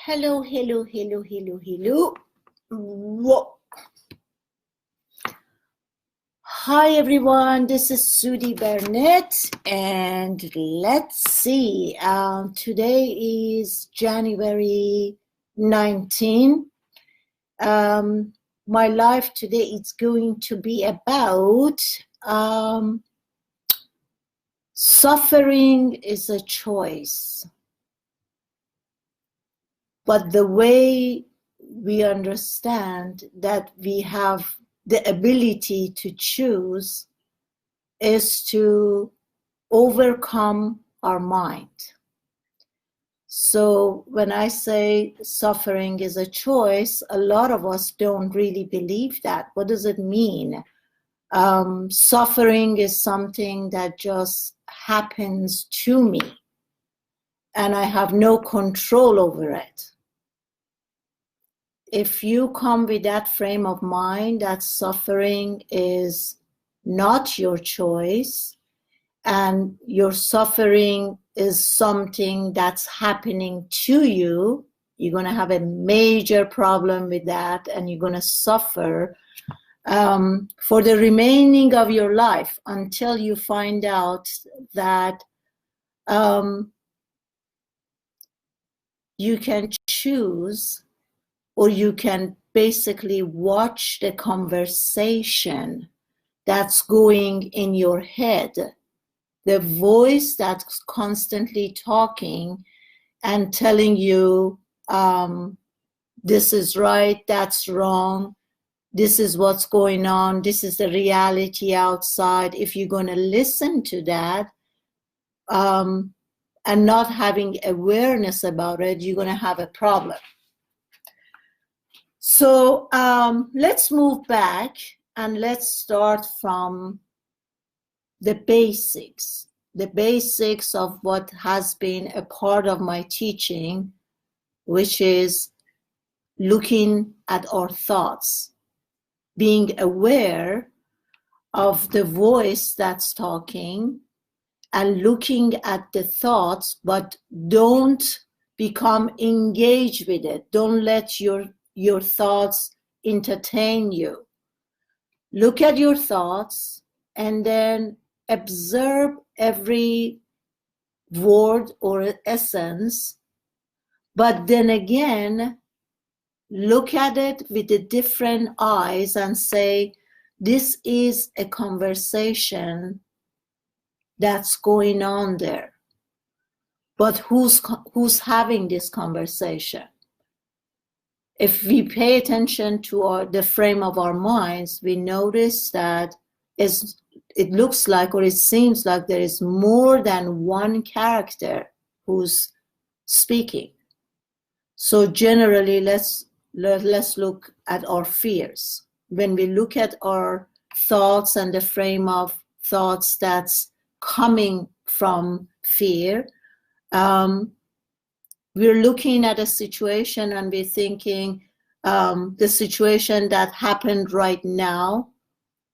Hello, hello, hello, hello, hello. Whoa. Hi, everyone. This is Sudi Burnett, and let's see. Today is January 19. My life today is going to be about suffering is a choice. But the way we understand that we have the ability to choose is to overcome our mind. So when I say suffering is a choice, a lot of us don't really believe that. What does it mean? Suffering is something that just happens to me, and I have no control over it. If you come with that frame of mind that suffering is not your choice and your suffering is something that's happening to you, you're going to have a major problem with that, and you're going to suffer for the remaining of your life until you find out that you can choose, or you can basically watch the conversation that's going in your head, the voice that's constantly talking and telling you, this is right, that's wrong, this is what's going on, this is the reality outside. If you're going to listen to that and not having awareness about it, you're going to have a problem. So let's move back and let's start from the basics of what has been a part of my teaching, which is looking at our thoughts, being aware of the voice that's talking and looking at the thoughts, but don't become engaged with it. Don't let your thoughts entertain you. Look at your thoughts and then observe every word or essence, but then again, look at it with the different eyes and say, this is a conversation that's going on there. But who's having this conversation? If we pay attention to the frame of our minds, we notice that it looks like, or it seems like, there is more than one character who's speaking. So generally, let's look at our fears. When we look at our thoughts and the frame of thoughts that's coming from fear, we're looking at a situation and we're thinking, the situation that happened right now,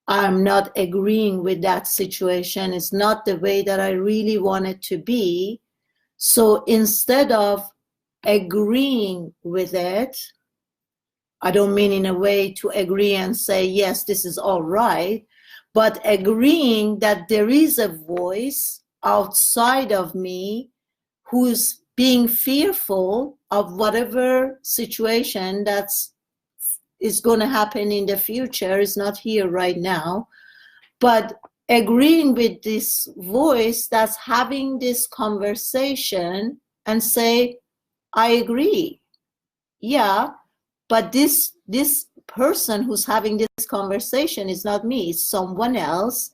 I'm not agreeing with that situation. It's not the way that I really want it to be. So instead of agreeing with it, I don't mean in a way to agree and say, yes, this is all right, but agreeing that there is a voice outside of me who's being fearful of whatever situation is going to happen in the future, is not here right now, but agreeing with this voice that's having this conversation and say, I agree. Yeah, but this person who's having this conversation is not me, it's someone else.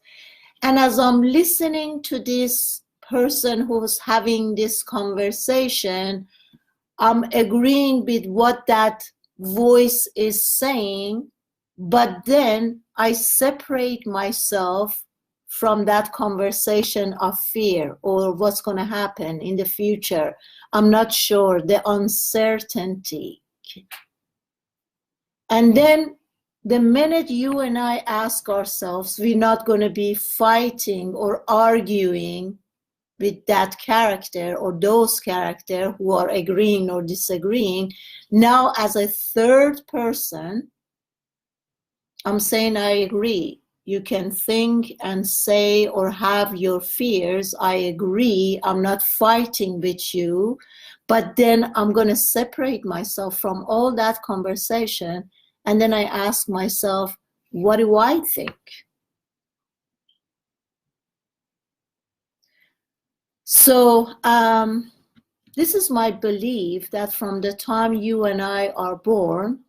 And as I'm listening to this person who's having this conversation, I'm agreeing with what that voice is saying, but then I separate myself from that conversation of fear or what's going to happen in the future. I'm not sure, the uncertainty. And then the minute you and I ask ourselves, we're not going to be fighting or arguing with that character or those characters who are agreeing or disagreeing. Now, as a third person, I'm saying I agree. You can think and say or have your fears. I agree. I'm not fighting with you. But then I'm going to separate myself from all that conversation. And then I ask myself, what do I think? So this is my belief that from the time you and I are born,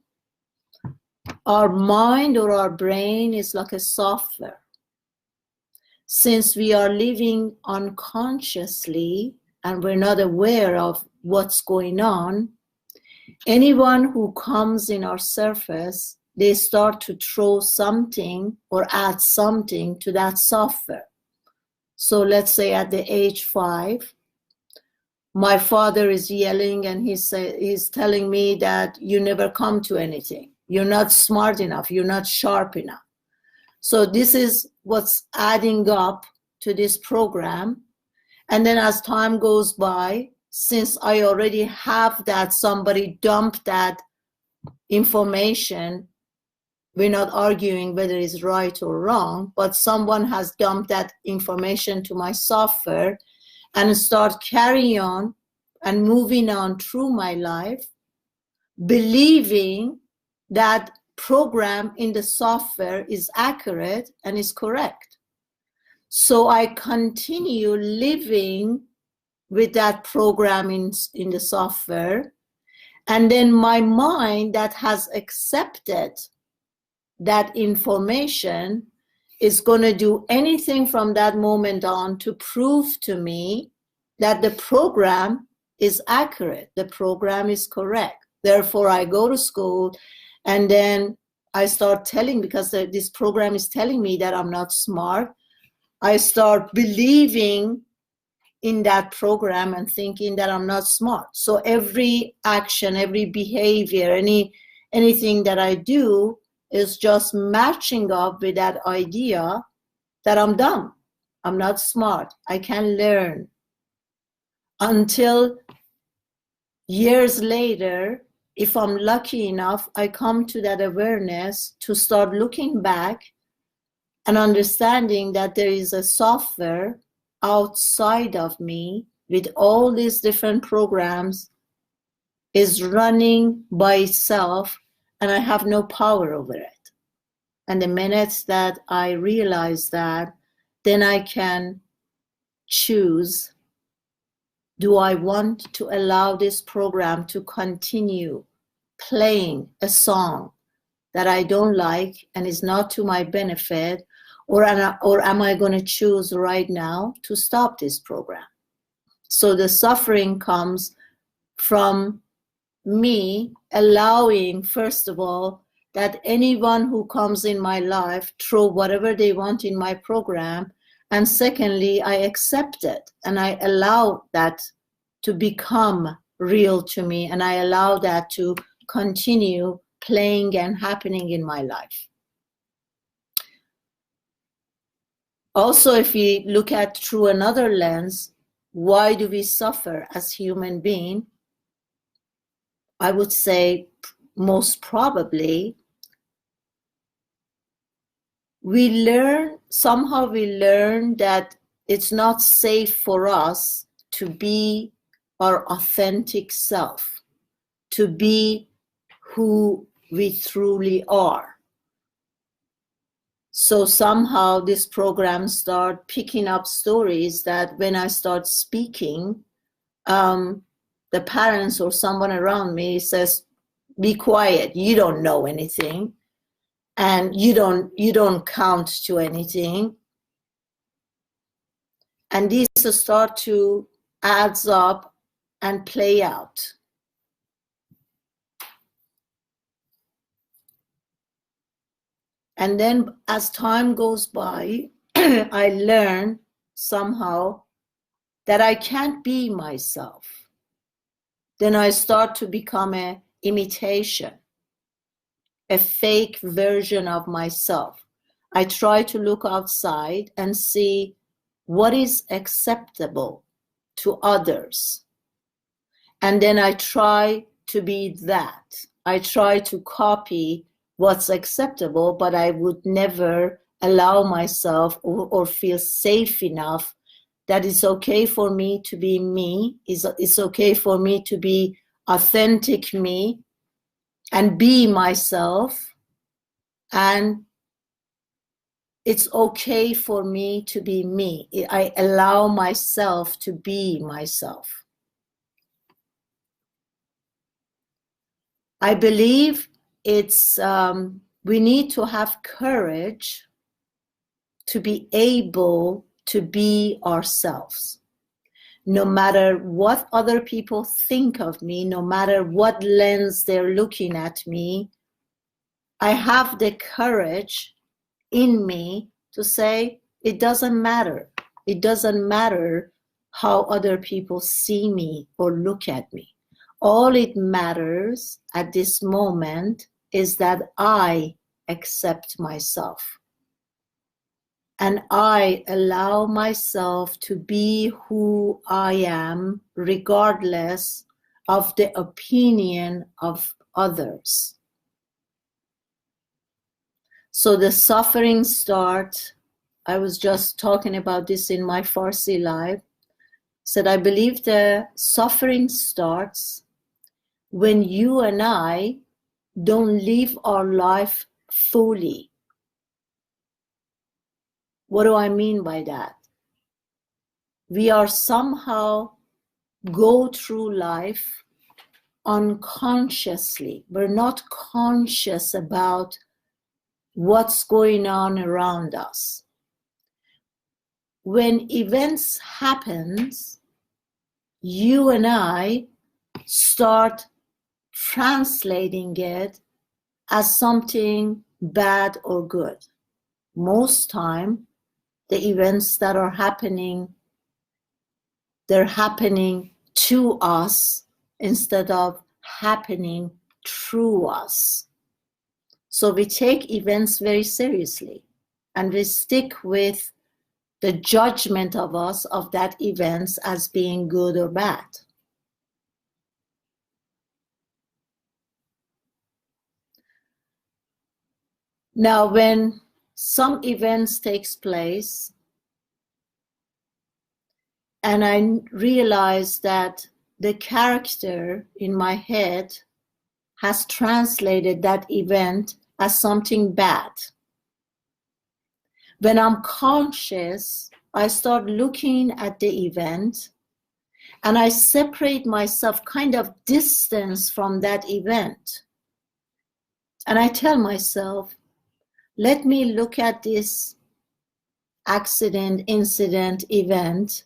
our mind or our brain is like a software. Since we are living unconsciously and we're not aware of what's going on, anyone who comes in our surface, they start to throw something or add something to that software. So let's say at the age 5, my father is yelling and he's telling me that you never come to anything. You're not smart enough. You're not sharp enough. So this is what's adding up to this program. And then as time goes by, since I already have that, somebody dumped that information, we're not arguing whether it's right or wrong, but someone has dumped that information to my software and start carrying on and moving on through my life, believing that program in the software is accurate and is correct. So I continue living with that program in the software. And then my mind that has accepted that information is going to do anything from that moment on to prove to me that the program is accurate, the program is correct. Therefore, I go to school and then I start telling, because this program is telling me that I'm not smart, I start believing in that program and thinking that I'm not smart. So every action, every behavior, anything that I do is just matching up with that idea that I'm dumb, I'm not smart, I can learn. Until years later, if I'm lucky enough, I come to that awareness to start looking back and understanding that there is a software outside of me with all these different programs is running by itself and I have no power over it. And the minute that I realize that, then I can choose, do I want to allow this program to continue playing a song that I don't like and is not to my benefit, or am I going to choose right now to stop this program? So the suffering comes from me allowing, first of all, that anyone who comes in my life throw whatever they want in my program. And secondly, I accept it and I allow that to become real to me, and I allow that to continue playing and happening in my life. Also, if we look at through another lens, why do we suffer as human beings? I would say most probably somehow we learn that it's not safe for us to be our authentic self, to be who we truly are. So somehow this program start picking up stories that when I start speaking, the parents or someone around me says, be quiet, you don't know anything, and you don't count to anything. And these start to adds up and play out. And then as time goes by, I learn somehow that I can't be myself. Then I start to become an imitation, a fake version of myself. I try to look outside and see what is acceptable to others. And then I try to be that. I try to copy what's acceptable, but I would never allow myself or feel safe enough that it's okay for me to be me. It's okay for me to be authentic me and be myself. And it's okay for me to be me. I allow myself to be myself. I believe it's we need to have courage to be able to be ourselves. No matter what other people think of me, no matter what lens they're looking at me, I have the courage in me to say, it doesn't matter. It doesn't matter how other people see me or look at me. All it matters at this moment is that I accept myself. And I allow myself to be who I am, regardless of the opinion of others. So the suffering starts. I was just talking about this in my Farsi live. Said I believe the suffering starts when you and I don't live our life fully. What do I mean by that? We are somehow go through life unconsciously. We're not conscious about what's going on around us. When events happen, you and I start translating it as something bad or good. Most time, the events that are happening, they're happening to us instead of happening through us. So we take events very seriously and we stick with the judgment of us of that events as being good or bad. Now, when some events takes place and I realize that the character in my head has translated that event as something bad. When I'm conscious, I start looking at the event and I separate myself, kind of distance from that event. And I tell myself, let me look at this accident, incident, event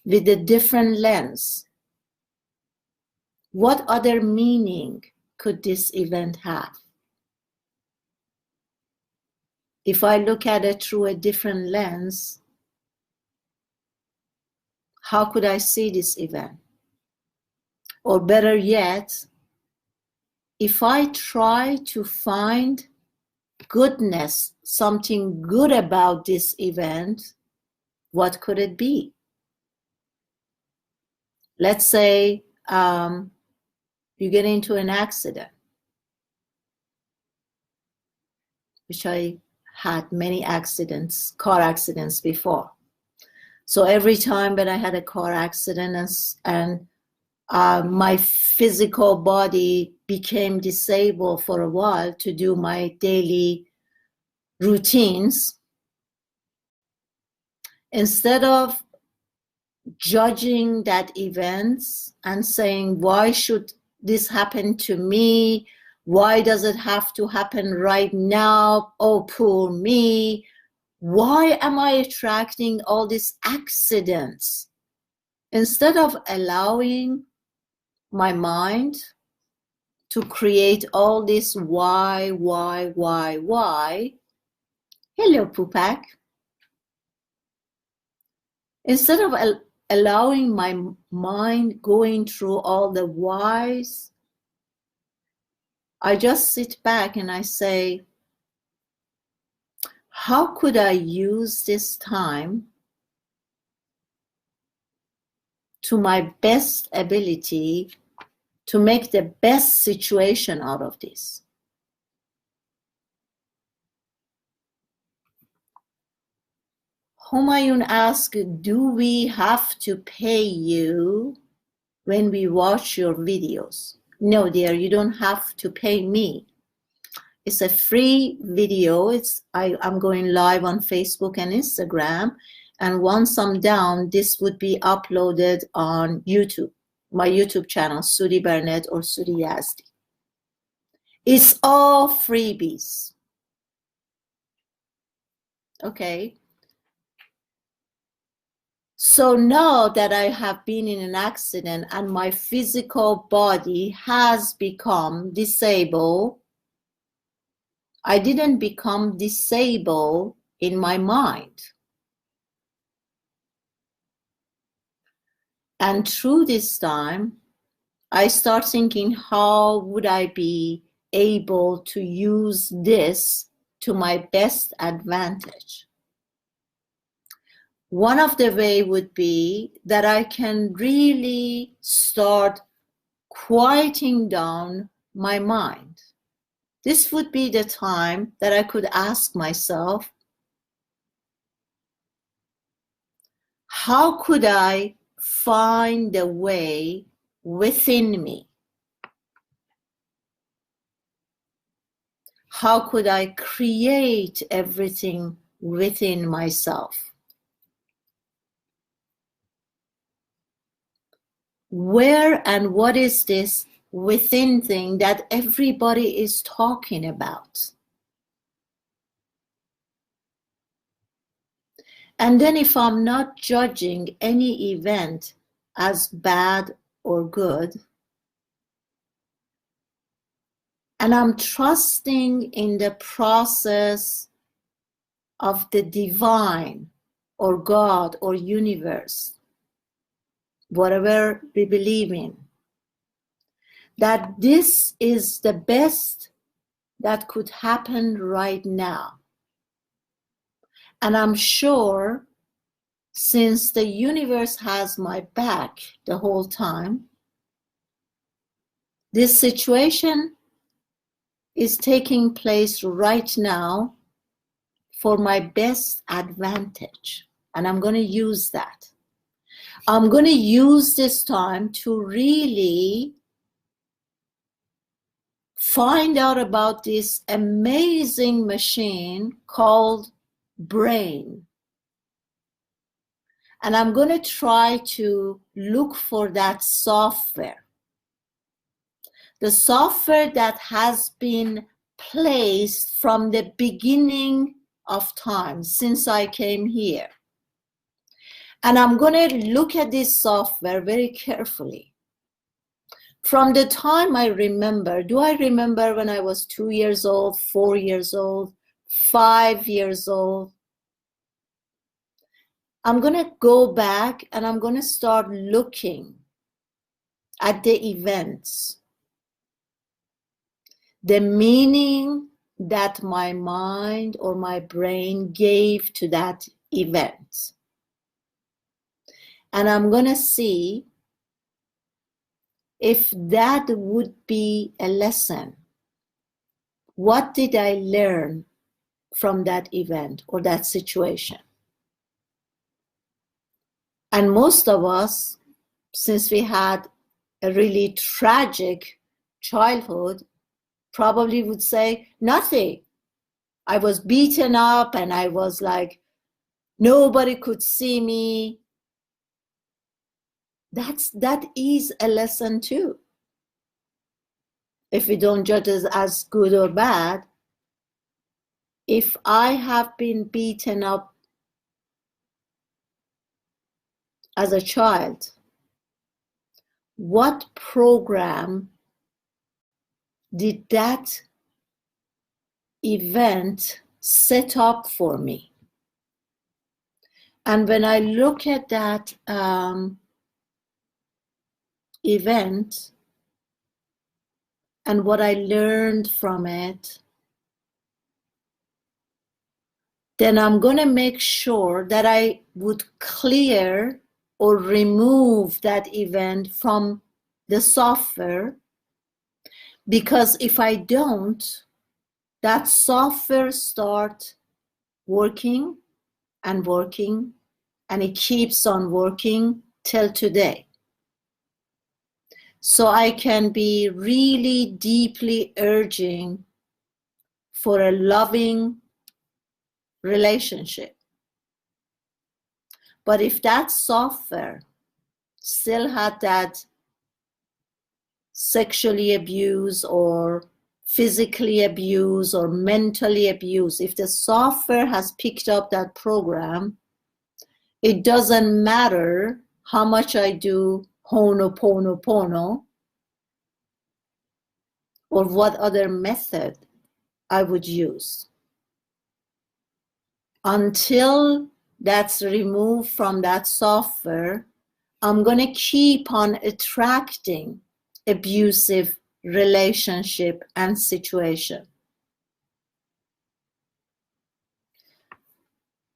with a different lens. What other meaning could this event have? If I look at it through a different lens, how could I see this event? Or better yet, if I try to find goodness, something good about this event, what could it be? Let's say you get into an accident, which I had many accidents, car accidents before. So every time when I had a car accident and my physical body became disabled for a while to do my daily routines, instead of judging that events and saying, why should this happen to me? Why does it have to happen right now? Oh, poor me. Why am I attracting all these accidents? Instead of allowing my mind to create all this why, hello, Pupak. Instead of allowing my mind going through all the whys, I just sit back and I say, how could I use this time to my best ability to make the best situation out of this. Humayun asked, do we have to pay you when we watch your videos? No, dear, you don't have to pay me. It's a free video. I'm going live on Facebook and Instagram. And once I'm down, this would be uploaded on YouTube, my YouTube channel, Sudi Burnett or Sudi Yazdi. It's all freebies. Okay. So now that I have been in an accident and my physical body has become disabled, I didn't become disabled in my mind. And through this time, I start thinking, how would I be able to use this to my best advantage? One of the ways would be that I can really start quieting down my mind. This would be the time that I could ask myself, how could I find a way within me? How could I create everything within myself? Where and what is this within thing that everybody is talking about? And then if I'm not judging any event as bad or good, and I'm trusting in the process of the divine or God or universe, whatever we believe in, that this is the best that could happen right now. And I'm sure, since the universe has my back the whole time, this situation is taking place right now for my best advantage. And I'm going to use that. I'm going to use this time to really find out about this amazing machine called brain. And I'm going to try to look for that software. The software that has been placed from the beginning of time, since I came here. And I'm going to look at this software very carefully. From the time I remember, do I remember when I was 2 years old, 4 years old, 5 years old? I'm going to go back and I'm going to start looking at the events, the meaning that my mind or my brain gave to that event. And I'm going to see if that would be a lesson. What did I learn from that event or that situation? And most of us, since we had a really tragic childhood, probably would say nothing. I was beaten up and I was like, nobody could see me. That is a lesson too. If we don't judge it as good or bad, if I have been beaten up as a child, what program did that event set up for me? And when I look at that event and what I learned from it, then I'm going to make sure that I would clear or remove that event from the software, because if I don't, that software starts working and working, and it keeps on working till today. So I can be really deeply urging for a loving relationship. But if that software still had that sexually abuse or physically abuse or mentally abuse, if the software has picked up that program, it doesn't matter how much I do Ho'oponopono or what other method I would use. Until that's removed from that software, I'm going to keep on attracting abusive relationship and situation.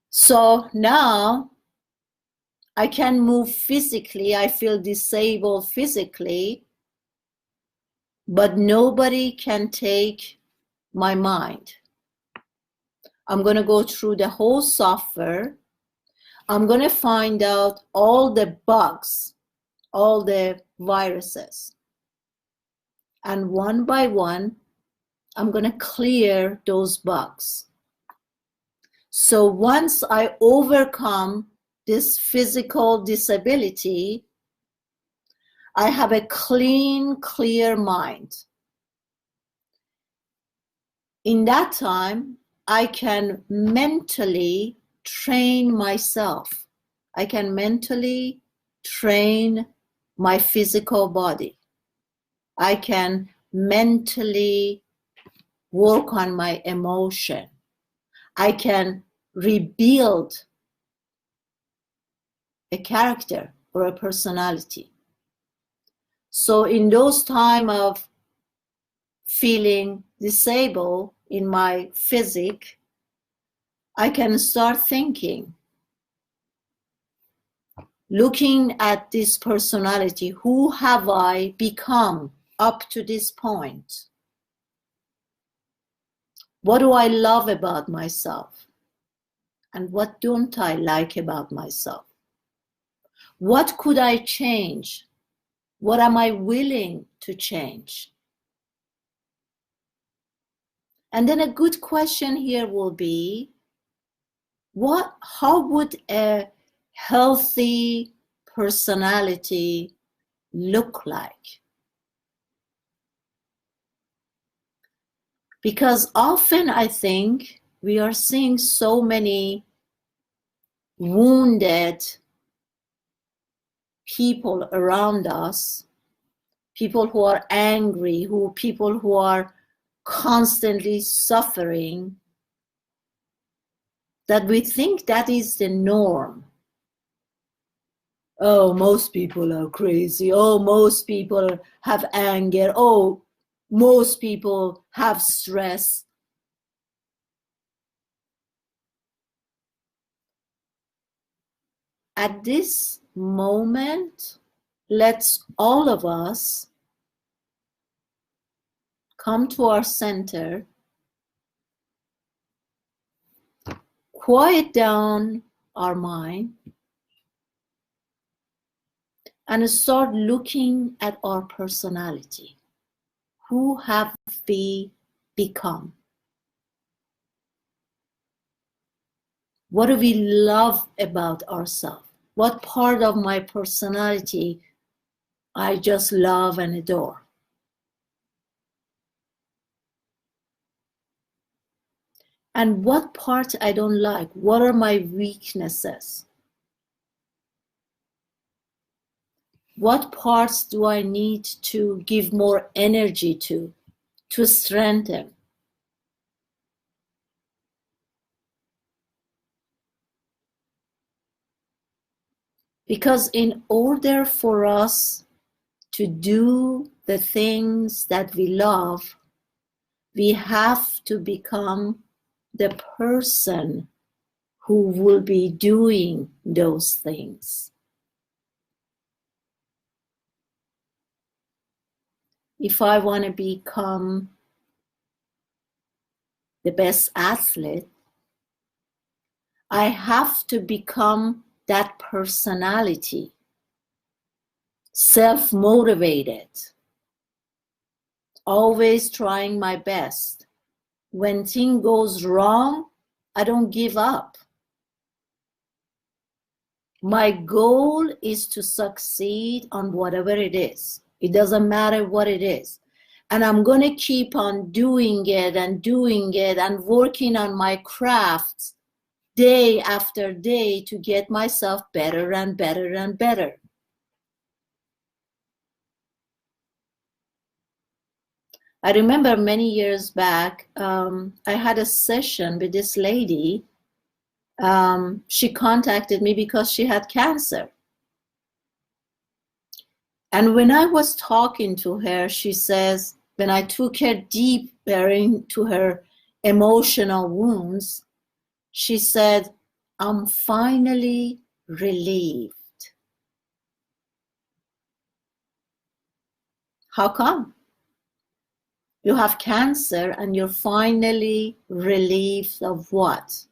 So now I can move physically. I feel disabled physically, but nobody can take my mind. I'm going to go through the whole software. I'm going to find out all the bugs, all the viruses. And one by one, I'm going to clear those bugs. So once I overcome this physical disability, I have a clean, clear mind. In that time, I can mentally train myself. I can mentally train my physical body. I can mentally work on my emotion. I can rebuild a character or a personality. So in those times of feeling disabled in my physique, I can start thinking, looking at this personality, who have I become up to this point? What do I love about myself? And what don't I like about myself? What could I change? What am I willing to change? And then a good question here will be, how would a healthy personality look like? Because often I think we are seeing so many wounded people around us, people who are angry, people who are constantly suffering, that we think that is the norm. Oh, most people are crazy. Oh, most people have anger. Oh, most people have stress. At this moment, let's all of us come to our center, quiet down our mind, and start looking at our personality. Who have we become? What do we love about ourselves? What part of my personality I just love and adore? And what part I don't like? What are my weaknesses? What parts do I need to give more energy to strengthen? Because in order for us to do the things that we love, we have to become the person who will be doing those things. If I want to become the best athlete, I have to become that personality, self-motivated, always trying my best. When thing goes wrong, I don't give up. My goal is to succeed on whatever it is. It doesn't matter what it is. And I'm going to keep on doing it and working on my crafts day after day to get myself better and better and better. I remember many years back, I had a session with this lady. She contacted me because she had cancer. And when I was talking to her, she says, when I took her deeper into her emotional wounds, she said, I'm finally relieved. How come? You have cancer and you're finally relieved of what?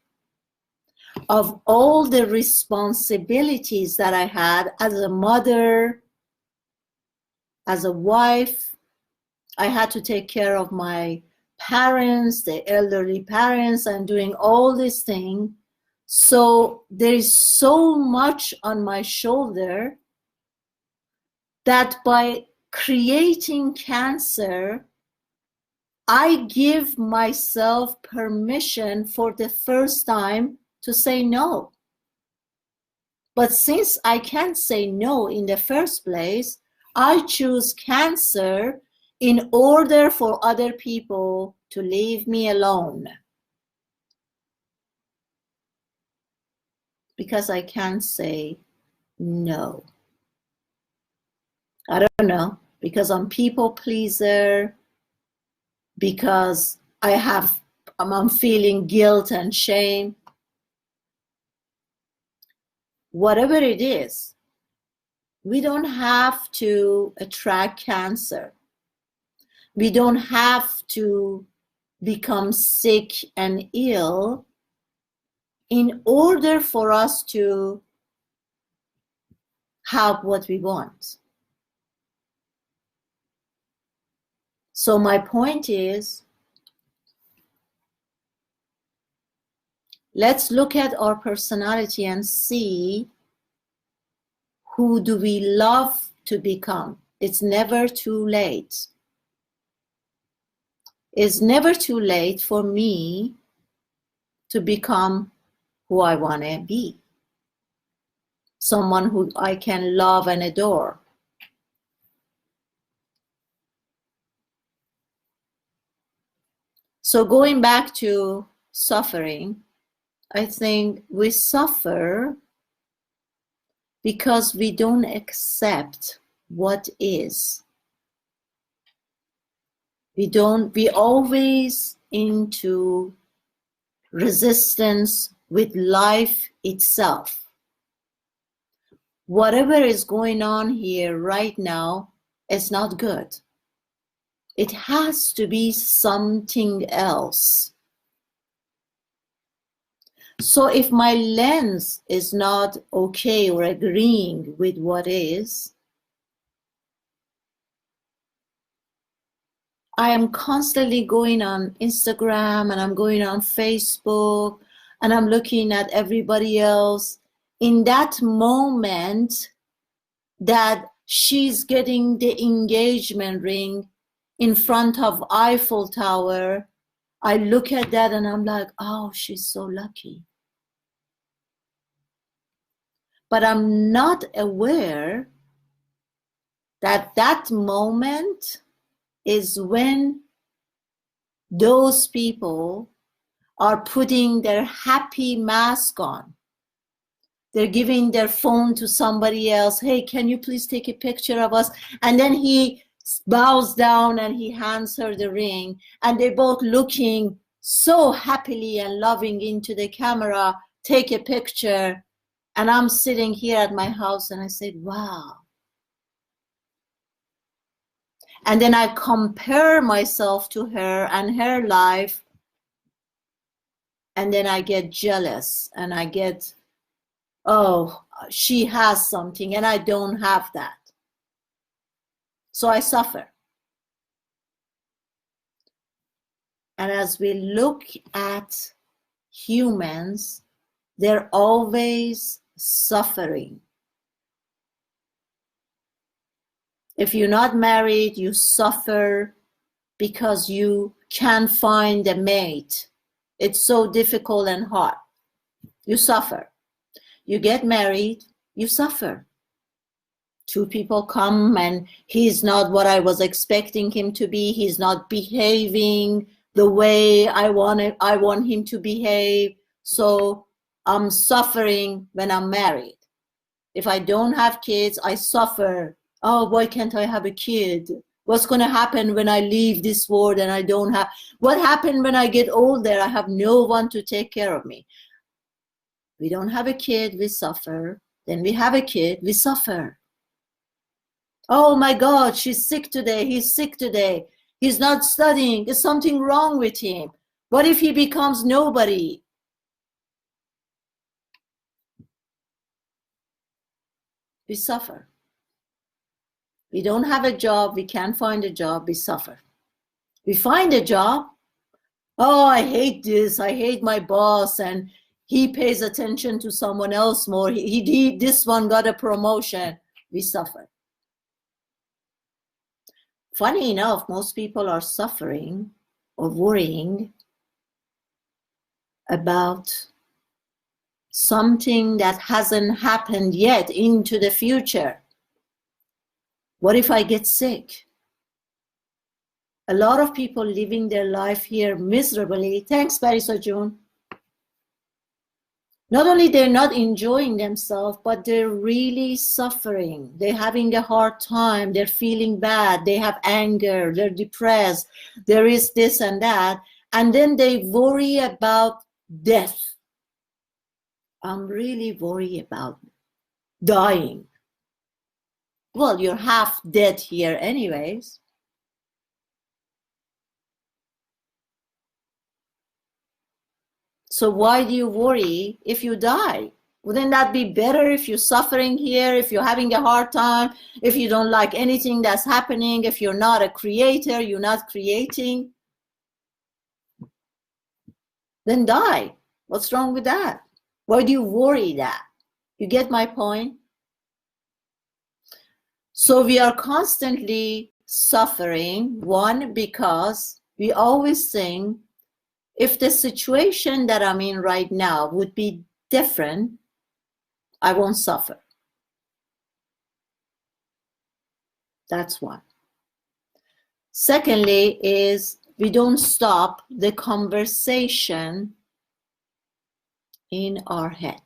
Of all the responsibilities that I had as a mother, as a wife. I had to take care of my parents, the elderly parents, and doing all these things. So there is so much on my shoulder that by creating cancer, I give myself permission for the first time to say no. But since I can't say no in the first place, I choose cancer in order for other people to leave me alone. Because I can't say no. I don't know, because I'm people pleaser, because I'm feeling guilt and shame. Whatever it is, we don't have to attract cancer. We don't have to become sick and ill in order for us to have what we want. So my point is, let's look at our personality and see who do we love to become. It's never too late. It's never too late for me to become who I want to be. Someone who I can love and adore. So going back to suffering, I think we suffer because we don't accept what is. We always into resistance with life itself. Whatever is going on here right now is not good. It has to be something else. So if my lens is not okay or agreeing with what is, I am constantly going on Instagram and I'm going on Facebook and I'm looking at everybody else. In that moment that she's getting the engagement ring in front of Eiffel Tower, I look at that and I'm like, oh, she's so lucky. But I'm not aware that that moment is when those people are putting their happy mask on. They're giving their phone to somebody else. Hey, can you please take a picture of us? And then he bows down and he hands her the ring. And they're both looking so happily and loving into the camera, take a picture. And I'm sitting here at my house and I said, wow. And then I compare myself to her and her life, and then I get jealous and I get, oh, she has something and I don't have that. So I suffer. And as we look at humans, they're always suffering. If you're not married, you suffer because you can't find a mate. It's so difficult and hard. You suffer. You get married, you suffer. Two people come and he's not what I was expecting him to be. He's not behaving the way I want him to behave. So I'm suffering when I'm married. If I don't have kids, I suffer. Oh, why can't I have a kid? What's going to happen when I leave this world and I don't have? What happened when I get older? I have no one to take care of me. We don't have a kid, we suffer. Then we have a kid, we suffer. Oh my God, she's sick today, he's sick today. He's not studying, there's something wrong with him. What if he becomes nobody? We suffer. We don't have a job, we can't find a job, we suffer. We find a job. Oh, I hate this, I hate my boss, and he pays attention to someone else more. This one got a promotion. We suffer. Funny enough, most people are suffering or worrying about something that hasn't happened yet into the future. What if I get sick? A lot of people living their life here miserably. Thanks, Barisa June. Not only they're not enjoying themselves, but they're really suffering. They're having a hard time. They're feeling bad. They have anger. They're depressed. There is this and that. And then they worry about death. I'm really worried about dying. Well, you're half dead here anyways. So why do you worry if you die? Wouldn't that be better if you're suffering here, if you're having a hard time, if you don't like anything that's happening, if you're not a creator, you're not creating? Then die. What's wrong with that? Why do you worry that? You get my point? So we are constantly suffering, one, because we always think, if the situation that I'm in right now would be different, I won't suffer. That's one. Secondly is we don't stop the conversation in our head.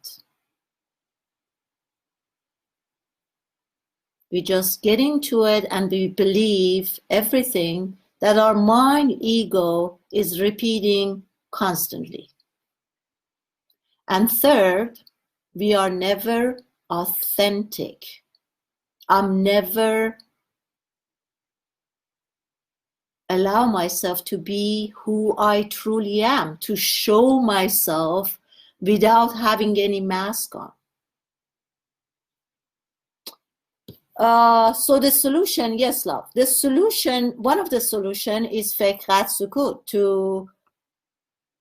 We just get into it and we believe everything that our mind ego is repeating constantly. And third, we are never authentic. I'm never allow myself to be who I truly am, to show myself without having any mask on. So the solution, yes, love. The solution, one of the solution is Fekhat Sukut, to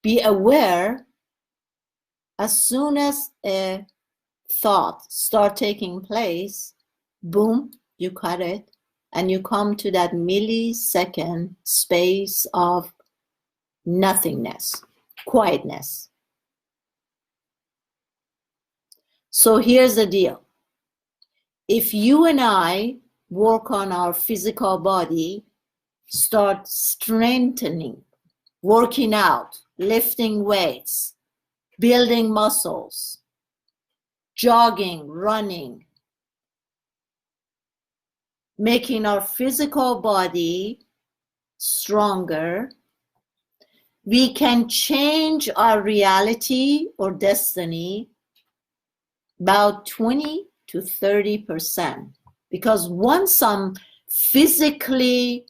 be aware as soon as a thought start taking place, boom, you cut it, and you come to that millisecond space of nothingness, quietness. So here's the deal. If you and I work on our physical body, start strengthening, working out, lifting weights, building muscles, jogging, running, making our physical body stronger, we can change our reality or destiny about 20 to 30%. Because once I'm physically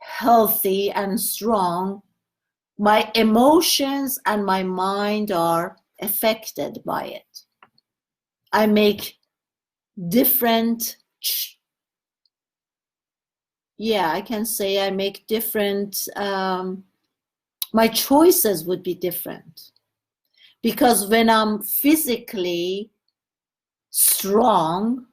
healthy and strong, my emotions and my mind are affected by it. I make different, I can say I make different, my choices would be different. Because when I'm physically strong,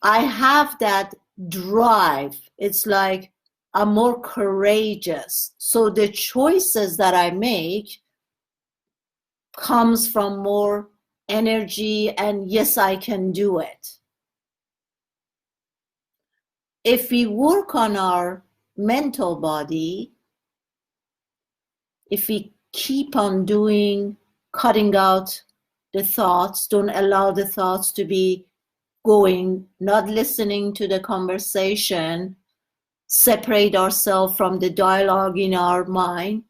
I have that drive. It's like I'm more courageous. So the choices that I make comes from more energy and yes, I can do it. If we work on our mental body, if we keep on doing, cutting out the thoughts, don't allow the thoughts to be going, not listening to the conversation, separate ourselves from the dialogue in our mind.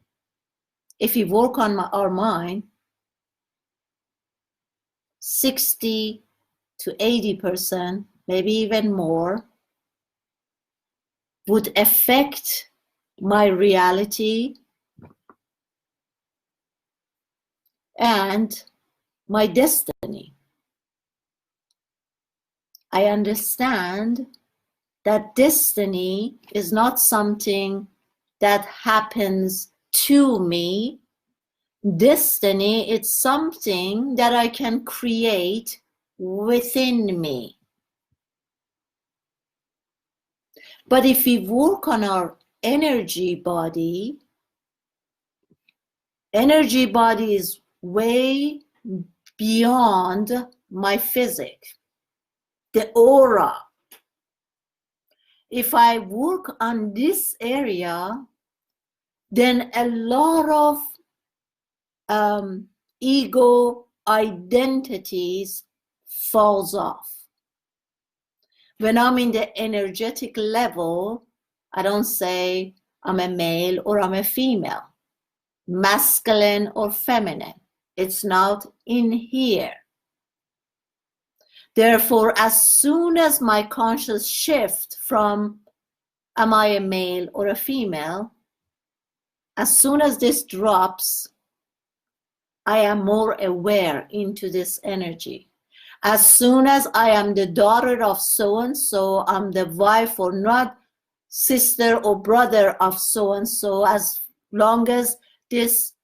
If we work on our mind, 60 to 80%, maybe even more, would affect my reality and my destiny. I understand that destiny is not something that happens to me. Destiny is something that I can create within me. But if we work on our energy body is way beyond my physic, the aura. If I work on this area, then a lot of ego identities falls off. When I'm in the energetic level, I don't say I'm a male or I'm a female, masculine or feminine. It's not in here. Therefore, as soon as my conscious shift from am I a male or a female, as soon as this drops, I am more aware into this energy. As soon as I am the daughter of so-and-so, I'm the wife or not sister or brother of so-and-so, as long as this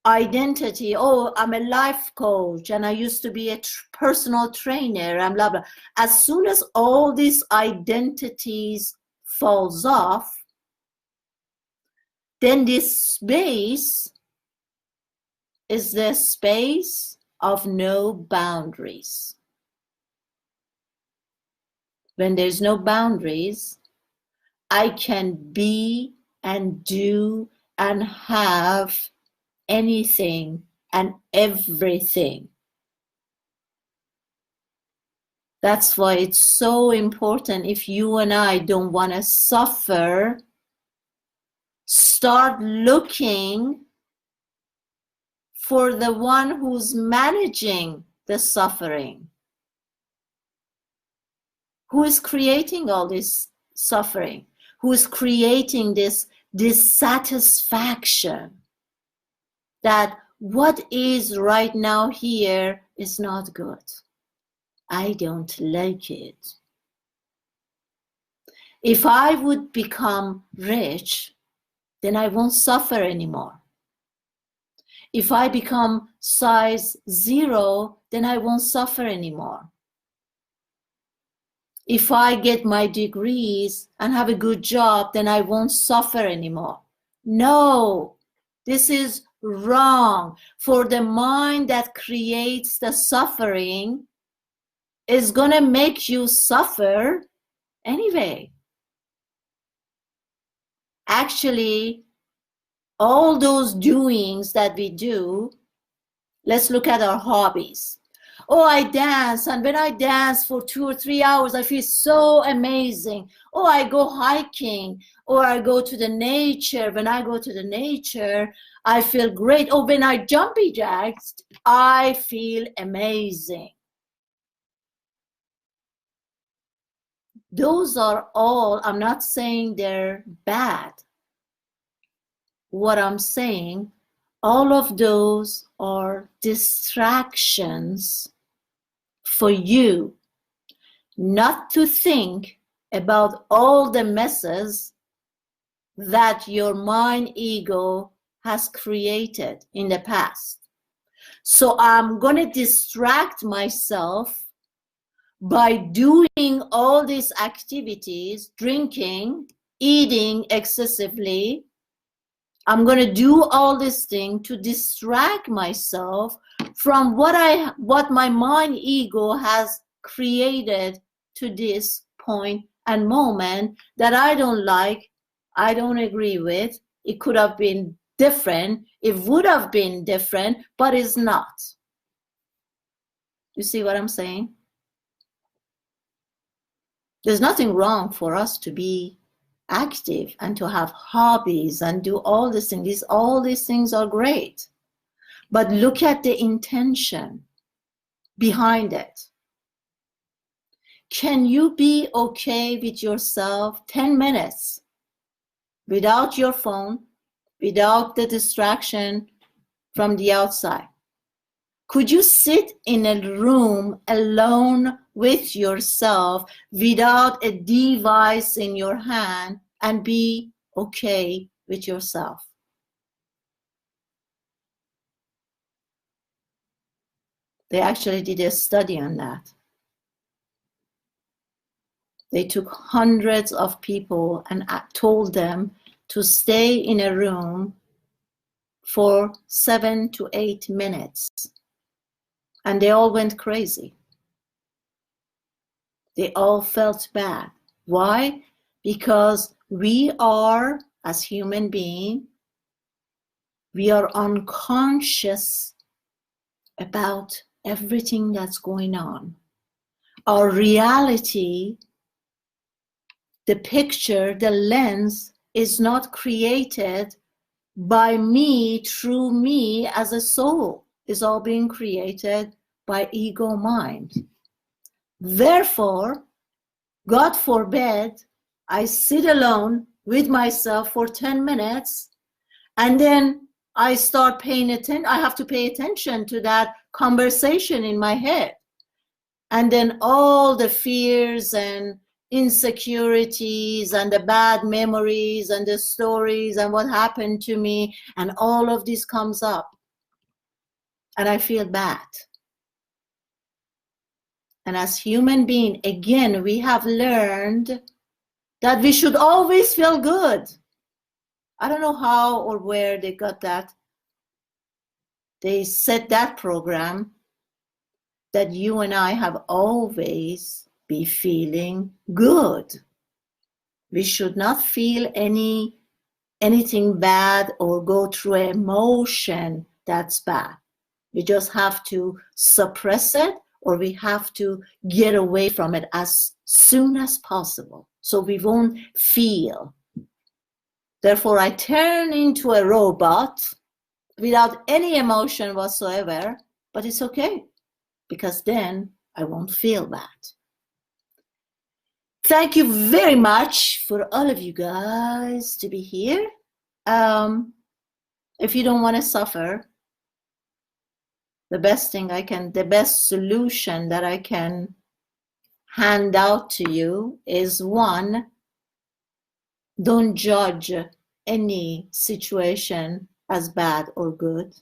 identity, oh, I'm a life coach and I used to be a personal trainer and blah, blah. As soon as all these identities falls off, then this space is the space of no boundaries. When there's no boundaries, I can be and do and have anything and everything. That's why it's so important. If you and I don't want to suffer, start looking for the one who's managing the suffering, who is creating all this suffering, who is creating this dissatisfaction that what is right now here is not good. I don't like it. If I would become rich, then I won't suffer anymore. If I become size 0, then I won't suffer anymore. If I get my degrees and have a good job, then I won't suffer anymore. No, this is wrong. For the mind that creates the suffering is going to make you suffer anyway. Actually, all those doings that we do, let's look at our hobbies. Oh, I dance, and when I dance for 2 or 3 hours, I feel so amazing. Oh, I go hiking, or I go to the nature. When I go to the nature, I feel great. Oh, when I jumpy jacked, I feel amazing. those are all, I'm not saying they're bad. What I'm saying, all of those are distractions for you not to think about all the messes that your mind ego has created in the past. So I'm going to distract myself by doing all these activities, drinking, eating excessively. I'm going to do all this thing to distract myself from what my mind ego has created to this point and moment that I don't like, I don't agree with. It could have been different. It would have been different, but it's not. You see what I'm saying? There's nothing wrong for us to be active and to have hobbies and do all these things. All these things are great. But look at the intention behind it. Can you be okay with yourself 10 minutes without your phone, without the distraction from the outside? Could you sit in a room alone with yourself without a device in your hand and be okay with yourself? They actually did a study on that. They took hundreds of people and told them to stay in a room for 7 to 8 minutes. And they all went crazy. They all felt bad. Why? Because we are, as human beings, we are unconscious about everything that's going on. Our reality, the picture, the lens is not created by me, through me as a soul. It's all being created by ego mind. Therefore, God forbid, I sit alone with myself for 10 minutes and then I start paying attention. I have to pay attention to that conversation in my head. And then all the fears and insecurities and the bad memories and the stories and what happened to me and all of this comes up. And I feel bad. And as human beings, again, we have learned that we should always feel good. I don't know how or where they got that. They set that program that you and I have always be feeling good. We should not feel anything bad or go through emotion that's bad. We just have to suppress it, or we have to get away from it as soon as possible so we won't feel. Therefore, I turn into a robot without any emotion whatsoever, but it's okay because then I won't feel bad. Thank you very much for all of you guys to be here. If you don't want to suffer, the best solution that I can hand out to you is, one, don't judge any situation as bad or good.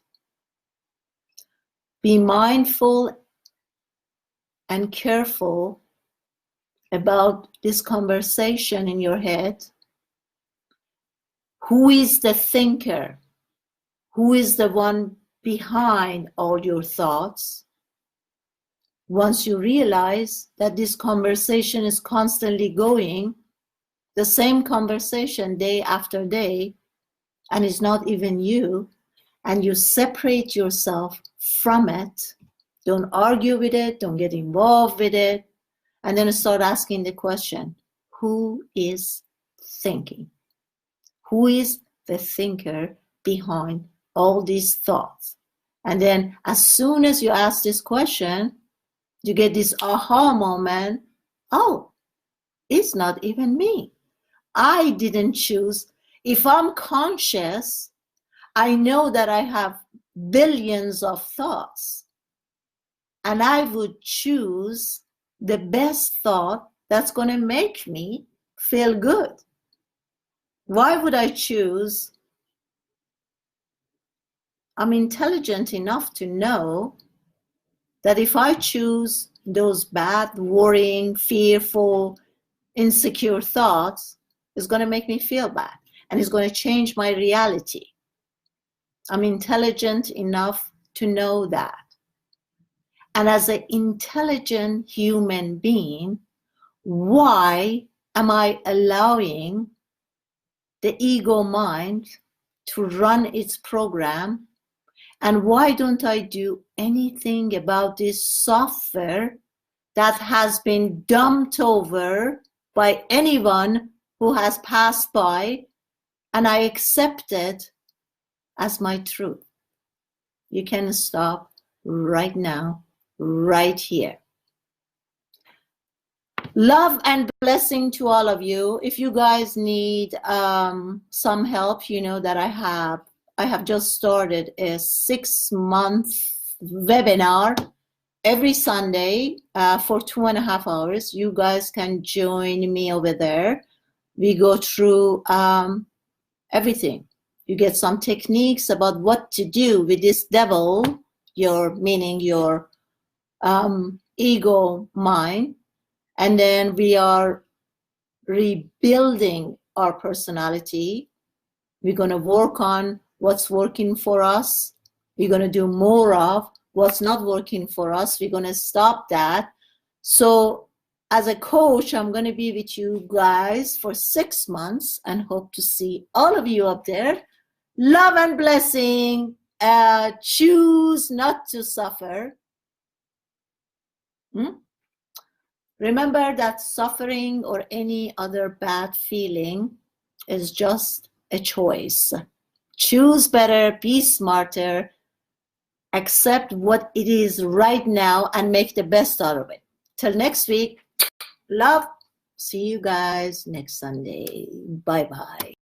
Be mindful and careful about this conversation in your head. Who is the thinker? Who is the one behind all your thoughts? Once you realize that this conversation is constantly going, the same conversation day after day, and it's not even you, and you separate yourself from it, don't argue with it, don't get involved with it, and then start asking the question, who is thinking? Who is the thinker behind all these thoughts? And then as soon as you ask this question, you get this aha moment. Oh, It's not even me. I didn't choose. If I'm conscious, I know that I have billions of thoughts, and I would choose the best thought that's going to make me feel good. Why would I choose? I'm intelligent enough to know that if I choose those bad, worrying, fearful, insecure thoughts, it's going to make me feel bad, and it's going to change my reality. I'm intelligent enough to know that. And as an intelligent human being, why am I allowing the ego mind to run its program? And why don't I do anything about this software that has been dumped over by anyone who has passed by, and I accept it as my truth? You can stop right now, right here. Love and blessing to all of you. If you guys need some help, you know that I have just started a 6-month webinar every Sunday for 2.5 hours. You guys can join me over there. We go through everything. You get some techniques about what to do with this devil, meaning your ego mind. And then we are rebuilding our personality. We're going to work on what's working for us. We're going to do more of what's not working for us. We're going to stop that. So as a coach, I'm going to be with you guys for 6 months and hope to see all of you up there. Love and blessing. Choose not to suffer. Remember that suffering or any other bad feeling is just a choice. Choose better, be smarter, accept what it is right now, and make the best out of it. Till next week, love. See you guys next Sunday. Bye-bye.